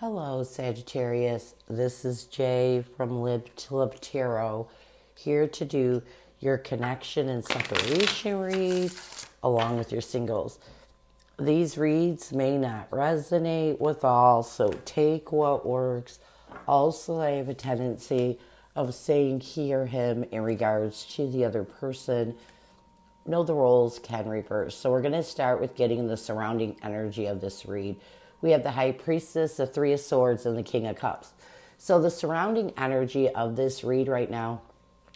Hello, Sagittarius. This is Jay from Live to Live Tarot, here to do your connection and separation read along with your singles. These reads may not resonate with all, so take what works. Also, I have a tendency of saying he or him in regards to the other person. Know the roles can reverse. So we're going to start with getting the surrounding energy of this read. We have the High Priestess, the Three of Swords, and the King of Cups. So the surrounding energy of this read right now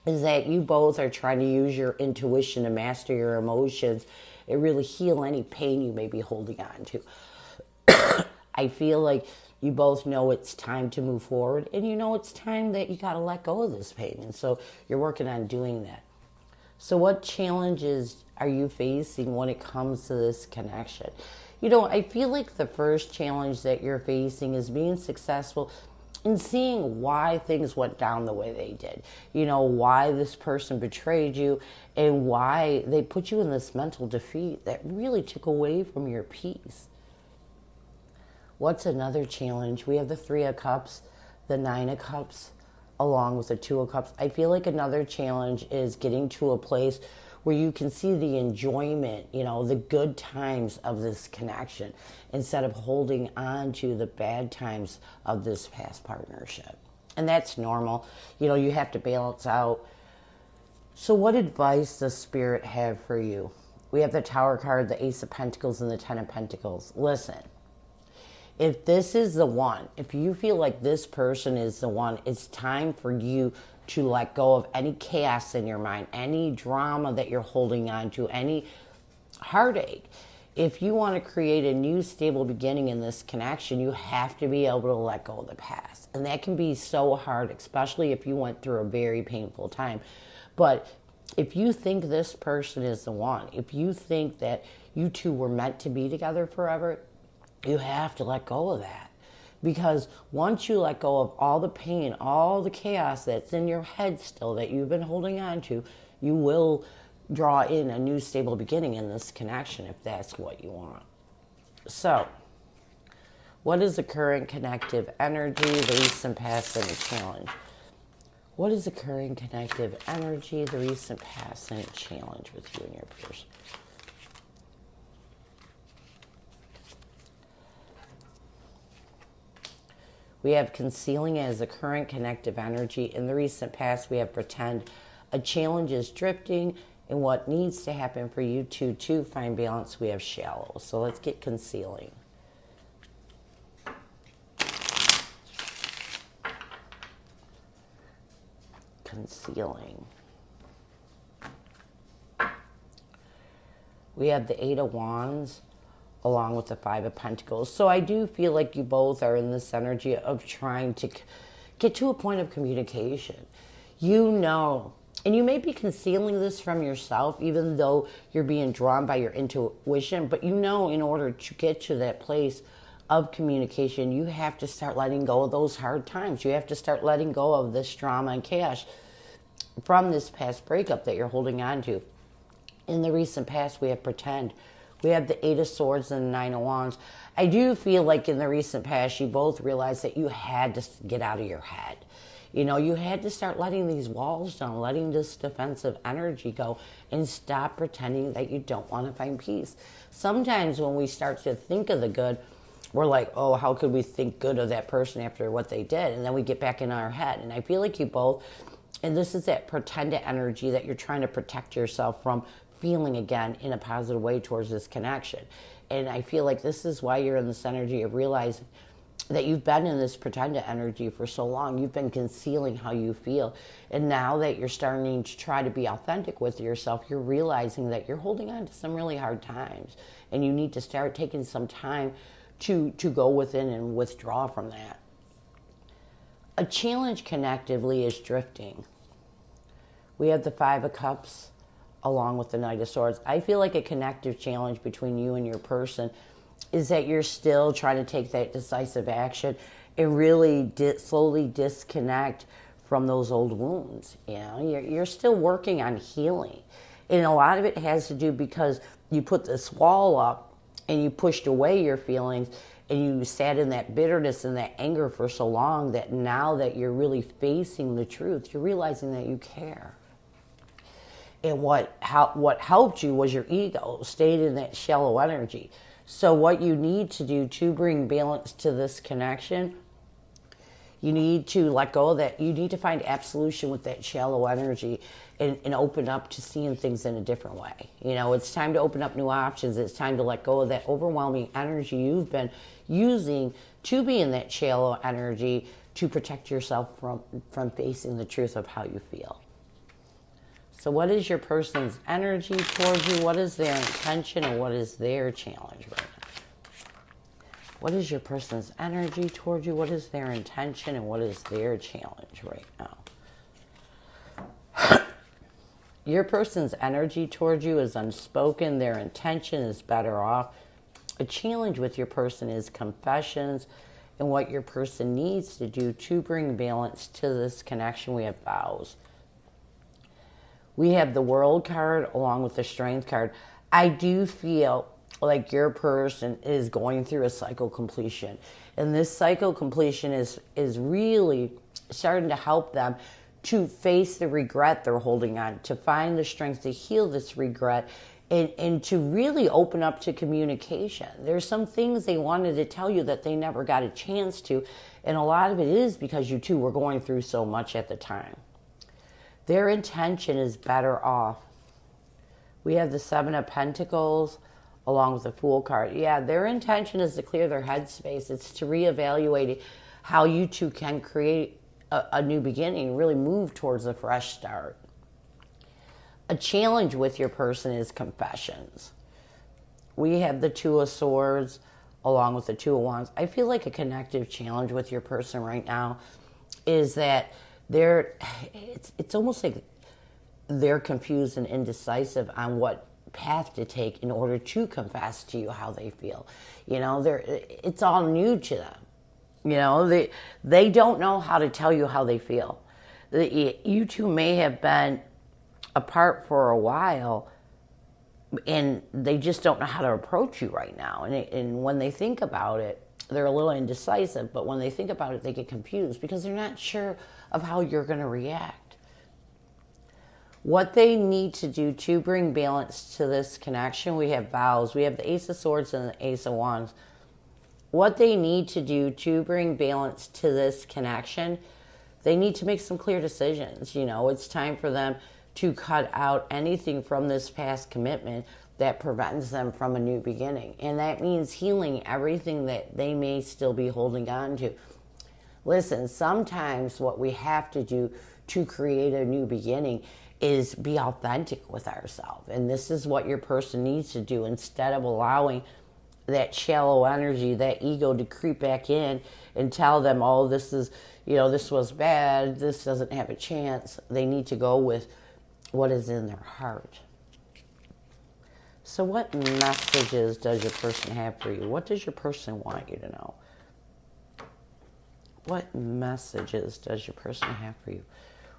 is that you both are trying to use your intuition to master your emotions and really heal any pain you may be holding on to. I feel like you both know it's time to move forward, and you know it's time that you got to let go of this pain. And so you're working on doing that. So what challenges are you facing when it comes to this connection? You know, I feel like the first challenge that you're facing is being successful in seeing why things went down the way they did. You know, why this person betrayed you and why they put you in this mental defeat that really took away from your peace. What's another challenge? We have the Three of Cups, the Nine of Cups, along with the Two of Cups. I feel like another challenge is getting to a place where you can see the enjoyment, you know, the good times of this connection instead of holding on to the bad times of this past partnership. And that's normal. You know, you have to balance out. So what advice does Spirit have for you? We have the Tower card, the Ace of Pentacles, and the Ten of Pentacles. Listen. If this is the one, if you feel like this person is the one, it's time for you to let go of any chaos in your mind, any drama that you're holding on to, any heartache. If you want to create a new stable beginning in this connection, you have to be able to let go of the past. And that can be so hard, especially if you went through a very painful time. But if you think this person is the one, if you think that you two were meant to be together forever, you have to let go of that. Because once you let go of all the pain, all the chaos that's in your head still that you've been holding on to, you will draw in a new stable beginning in this connection if that's what you want. So, what is the current connective energy, the recent past, and the challenge? What is the current connective energy, the recent past, and the challenge with you and your person? We have concealing as a current connective energy. In the recent past, we have pretend. A challenge is drifting, and what needs to happen for you two to find balance, we have shallow. So let's get concealing. Concealing. We have the Eight of Wands along with the Five of Pentacles. So I do feel like you both are in this energy of trying to get to a point of communication. You know, and you may be concealing this from yourself, even though you're being drawn by your intuition, but you know in order to get to that place of communication, you have to start letting go of those hard times. You have to start letting go of this drama and chaos from this past breakup that you're holding on to. In the recent past, we have pretend. We have the Eight of Swords and the Nine of Wands. I do feel like in the recent past, you both realized that you had to get out of your head. You know, you had to start letting these walls down, letting this defensive energy go, and stop pretending that you don't want to find peace. Sometimes when we start to think of the good, we're like, oh, how could we think good of that person after what they did? And then we get back in our head. And I feel like you both, and this is that pretended energy that you're trying to protect yourself from feeling again in a positive way towards this connection. And I feel like this is why you're in this energy of realizing that you've been in this pretended energy for so long. You've been concealing how you feel. And now that you're starting to try to be authentic with yourself, you're realizing that you're holding on to some really hard times. And you need to start taking some time to go within and withdraw from that. A challenge connectively is drifting. We have the Five of Cups along with the Knight of Swords. I feel like a connective challenge between you and your person is that you're still trying to take that decisive action and really slowly disconnect from those old wounds. You know, you're still working on healing. And a lot of it has to do because you put this wall up and you pushed away your feelings and you sat in that bitterness and that anger for so long that now that you're really facing the truth, you're realizing that you care. And what helped you was your ego, stayed in that shallow energy. So what you need to do to bring balance to this connection, you need to let go of that. You need to find absolution with that shallow energy and open up to seeing things in a different way. You know, it's time to open up new options. It's time to let go of that overwhelming energy you've been using to be in that shallow energy to protect yourself from facing the truth of how you feel. So what is your person's energy towards you? What is their intention and what is their challenge right now? What is your person's energy towards you? What is their intention and what is their challenge right now? Your person's energy towards you is unspoken. Their intention is better off. A challenge with your person is confessions and what your person needs to do to bring balance to this connection. We have vows. We have the World card along with the Strength card. I do feel like your person is going through a cycle completion. And this cycle completion is really starting to help them to face the regret they're holding on, to find the strength to heal this regret, and to really open up to communication. There's some things they wanted to tell you that they never got a chance to, and a lot of it is because you two were going through so much at the time. Their intention is better off. We have the Seven of Pentacles along with the Fool card. Yeah, their intention is to clear their headspace. It's to reevaluate how you two can create a new beginning, really move towards a fresh start. A challenge with your person is confessions. We have the Two of Swords along with the Two of Wands. I feel like a connective challenge with your person right now is that it's almost like they're confused and indecisive on what path to take in order to confess to you how they feel. You know, it's all new to them. You know, they don't know how to tell you how they feel. You two may have been apart for a while and they just don't know how to approach you right now. And when they think about it, they're a little indecisive, but when they think about it, they get confused because they're not sure of how you're going to react. What they need to do to bring balance to this connection, we have vows. We have the Ace of Swords and the Ace of Wands. What they need to do to bring balance to this connection, they need to make some clear decisions. You know, it's time for them to cut out anything from this past commitment that prevents them from a new beginning. And that means healing everything that they may still be holding on to. Listen, sometimes what we have to do to create a new beginning is be authentic with ourselves. And this is what your person needs to do instead of allowing that shallow energy, that ego to creep back in and tell them, oh, this is, you know, this was bad, this doesn't have a chance. They need to go with what is in their heart. So what messages does your person have for you? What does your person want you to know? What messages does your person have for you?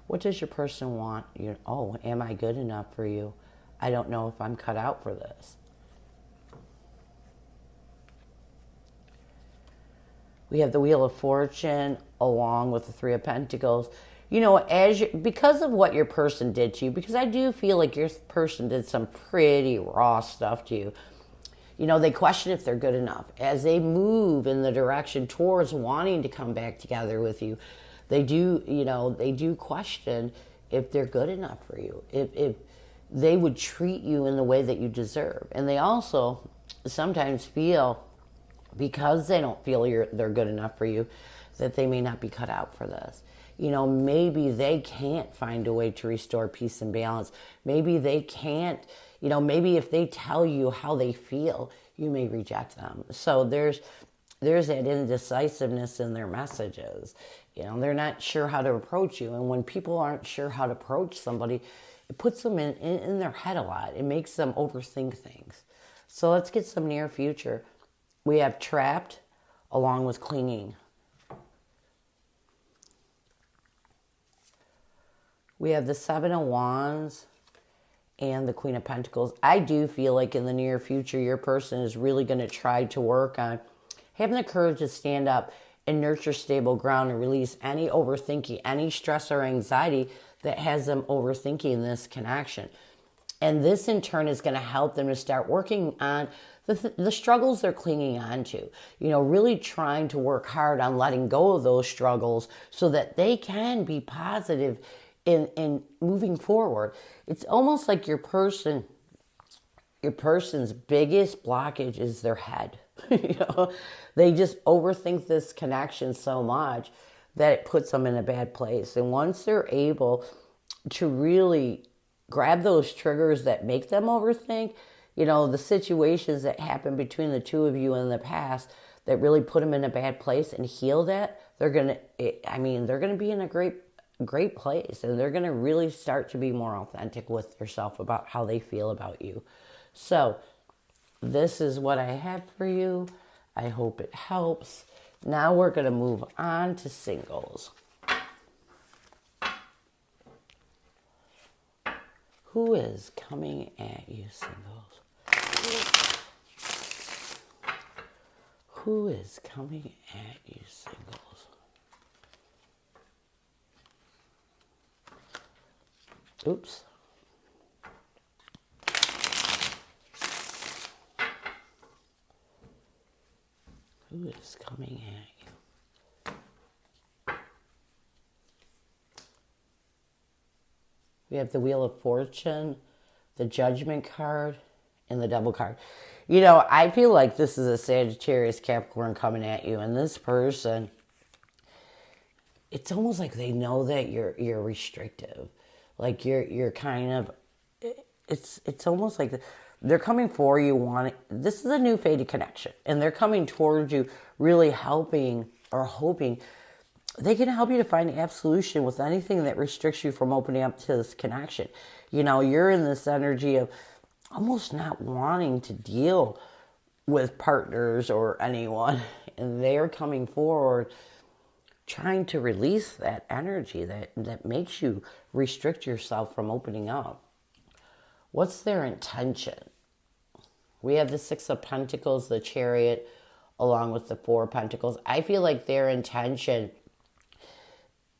What does your person want you? Oh, am I good enough for you? I don't know if I'm cut out for this. We have the Wheel of Fortune along with the Three of Pentacles. You know, because of what your person did to you, because I do feel like your person did some pretty raw stuff to you. You know, they question if they're good enough. As they move in the direction towards wanting to come back together with you, they do question if they're good enough for you, if they would treat you in the way that you deserve. And they also sometimes feel, because they don't feel they're good enough for you, that they may not be cut out for this. You know, maybe they can't find a way to restore peace and balance. Maybe they can't, you know, maybe if they tell you how they feel, you may reject them. So there's that indecisiveness in their messages. You know, they're not sure how to approach you. And when people aren't sure how to approach somebody, it puts them in their head a lot. It makes them overthink things. So let's get some near future. We have trapped along with clinging. We have the Seven of Wands and the Queen of Pentacles. I do feel like in the near future, your person is really going to try to work on having the courage to stand up and nurture stable ground and release any overthinking, any stress or anxiety that has them overthinking this connection. And this in turn is going to help them to start working on the struggles they're clinging on to. Really trying to work hard on letting go of those struggles so that they can be positive in moving forward. It's almost like your person's biggest blockage is their head. They just overthink this connection so much that it puts them in a bad place. And once they're able to really grab those triggers that make them overthink, the situations that happen between the two of you in the past that really put them in a bad place, and heal that, they're going to be in a great place, and they're going to really start to be more authentic with yourself about how they feel about you. So this is what I have for you. I hope it helps. Now we're going to move on to singles. Who is coming at you, singles? Who is coming at you, singles? Oops. Who is coming at you? We have the Wheel of Fortune, the Judgment card, and the Devil card. I feel like this is a Sagittarius Capricorn coming at you, and this person, it's almost like they know that you're restrictive. Like you're kind of, it's almost like they're coming for you this is a new faded connection, and they're coming towards you really helping or hoping they can help you to find absolution with anything that restricts you from opening up to this connection. You're in this energy of almost not wanting to deal with partners or anyone, and they're coming forward trying to release that energy that makes you restrict yourself from opening up. What's their intention? We have the Six of Pentacles, the Chariot, along with the Four of Pentacles. I feel like their intention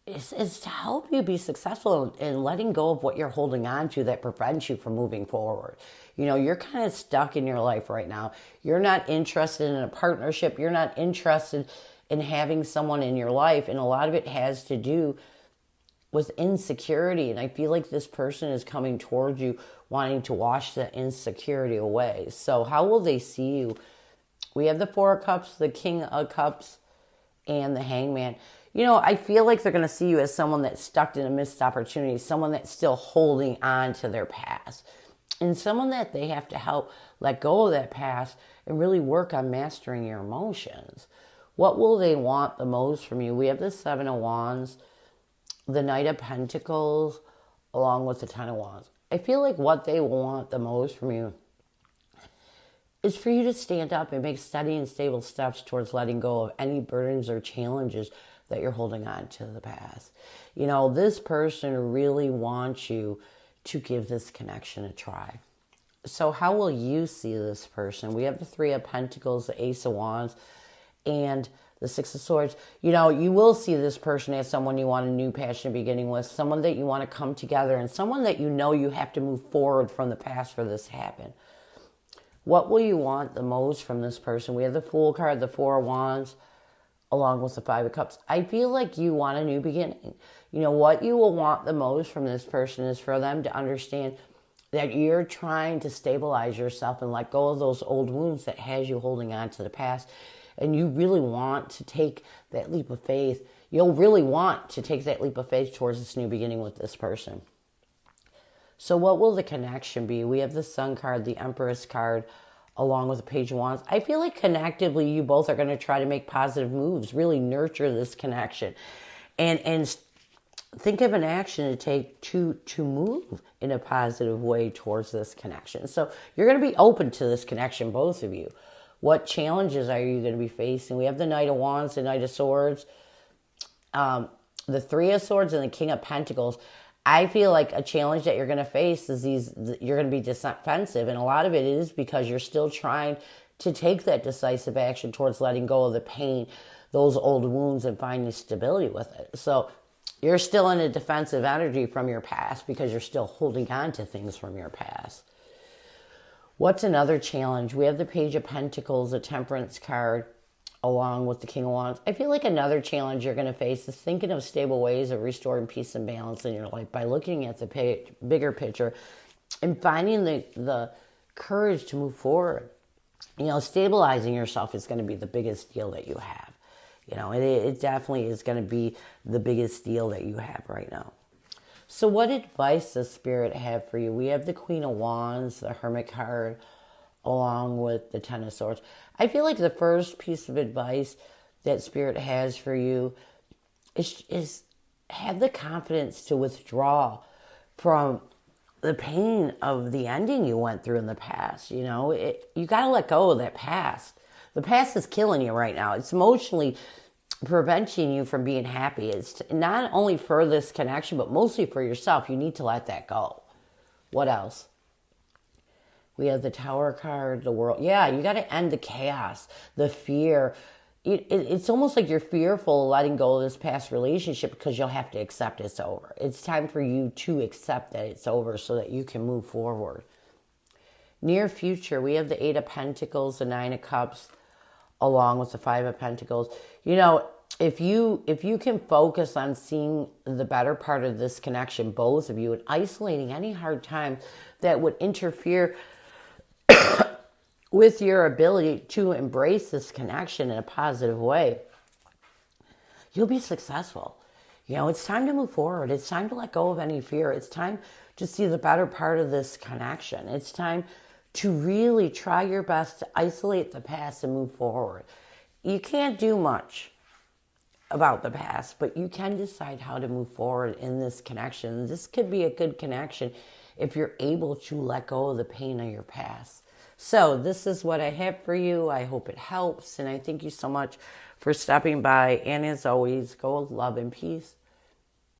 is to help you be successful in letting go of what you're holding on to that prevents you from moving forward. You're kind of stuck in your life right now. You're not interested in a partnership. You're not interested in having someone in your life. And a lot of it has to do with insecurity. And I feel like this person is coming towards you wanting to wash that insecurity away. So how will they see you? We have the Four of Cups, the King of Cups, and the Hangman. I feel like they're going to see you as someone that's stuck in a missed opportunity, someone that's still holding on to their past, and someone that they have to help let go of that past and really work on mastering your emotions. What will they want the most from you? We have the Seven of Wands, the Knight of Pentacles, along with the Ten of Wands. I feel like what they want the most from you is for you to stand up and make steady and stable steps towards letting go of any burdens or challenges that you're holding on to the past. This person really wants you to give this connection a try. So how will you see this person? We have the Three of Pentacles, the Ace of Wands, and the Six of Swords. You will see this person as someone you want a new passionate beginning with, someone that you want to come together, and someone that you have to move forward from the past for this to happen. What will you want the most from this person? We have the Fool card, the Four of Wands, along with the Five of Cups. I feel like you want a new beginning. What you will want the most from this person is for them to understand that you're trying to stabilize yourself and let go of those old wounds that has you holding on to the past. And you really want to take that leap of faith. You'll really want to take that leap of faith towards this new beginning with this person. So what will the connection be? We have the Sun card, the Empress card, along with the Page of Wands. I feel like connectively, you both are going to try to make positive moves, really nurture this connection, and think of an action to take to move in a positive way towards this connection. So you're going to be open to this connection, both of you. What challenges are you going to be facing? We have the Knight of Wands, the Knight of Swords, the Three of Swords, and the King of Pentacles. I feel like a challenge that you're going to face is you're going to be defensive. And a lot of it is because you're still trying to take that decisive action towards letting go of the pain, those old wounds, and finding stability with it. So you're still in a defensive energy from your past because you're still holding on to things from your past. What's another challenge? We have the Page of Pentacles, the Temperance card, along with the King of Wands. I feel like another challenge you're going to face is thinking of stable ways of restoring peace and balance in your life by looking at the bigger picture and finding the courage to move forward. You know, stabilizing yourself is going to be the biggest deal that you have. You know, it definitely is going to be the biggest deal that you have right now. So what advice does Spirit have for you? We have the Queen of Wands, the Hermit card, along with the Ten of Swords. I feel like the first piece of advice that Spirit has for you is have the confidence to withdraw from the pain of the ending you went through in the past. You know, you got to let go of that past. The past is killing you right now. It's emotionally preventing you from being happy. It's not only for this connection, but mostly for yourself. You need to let that go. What else? We have the Tower card, the World. Yeah, you got to end the chaos, the fear. It's almost like you're fearful of letting go of this past relationship because you'll have to accept it's over. It's time for you to accept that it's over so that you can move forward. Near future, we have the Eight of Pentacles, the Nine of Cups, along with the Five of Pentacles. You know, if you can focus on seeing the better part of this connection, both of you, and isolating any hard time that would interfere with your ability to embrace this connection in a positive way, you'll be successful. You know, it's time to move forward. It's time to let go of any fear. It's time to see the better part of this connection. It's time to really try your best to isolate the past and move forward. You can't do much about the past, but you can decide how to move forward in this connection. This could be a good connection if you're able to let go of the pain of your past. So this is what I have for you. I hope it helps, and I thank you so much for stopping by. And as always, go with love and peace.